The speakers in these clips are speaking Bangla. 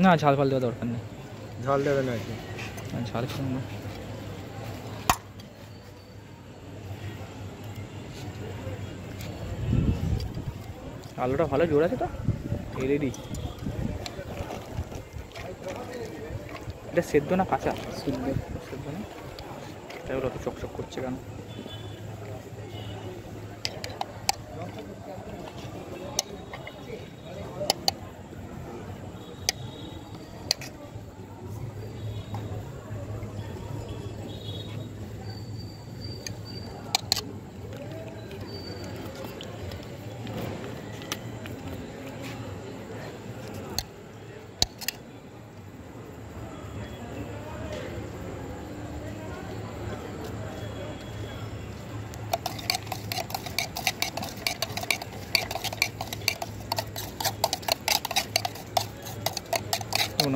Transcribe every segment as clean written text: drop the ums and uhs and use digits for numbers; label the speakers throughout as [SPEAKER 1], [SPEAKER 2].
[SPEAKER 1] না ঝাল ফাল দেওয়া দরকার নেই।
[SPEAKER 2] ঝাল দেবে না কি?
[SPEAKER 1] ঝাল খেলাম না। আলুটা ভালো জোর আছে তো, রেডি। এটা সেদ্ধ না কাঁচা?
[SPEAKER 2] সেদ্ধ।
[SPEAKER 1] সেদ্ধ না, তাই ওটা তো চকচক করছে কেন?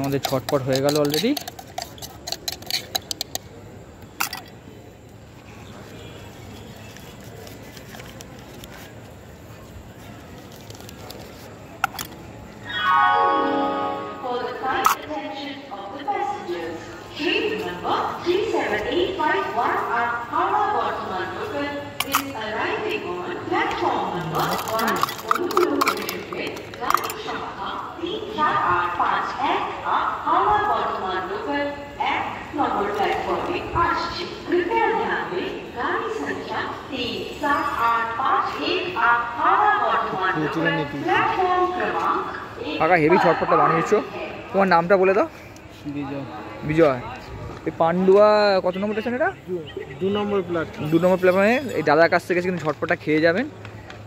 [SPEAKER 1] আমাদের ছটপট হয়ে গেল অলরেডি। কাকা হেভি ছটপটটা বানিয়েছো, তোমার নামটা বলে দাও। বিজয়। এই পান্ডুয়া কত নম্বর স্টেশন? এটা
[SPEAKER 2] 2 নম্বর প্ল্যাটফর্ম।
[SPEAKER 1] 2 নম্বর প্ল্যাটফর্মে এই দাদার কাছ থেকে কিন্তু ঝটপটটা খেয়ে যাবেন,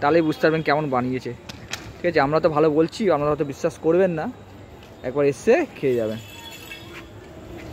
[SPEAKER 1] তাহলেই বুঝতে পারবেন কেমন বানিয়েছে। ঠিক আছে, আমরা তো ভালো বলছি, আপনারা হয়তো বিশ্বাস করবেন না, একবার এসে খেয়ে যাবেন।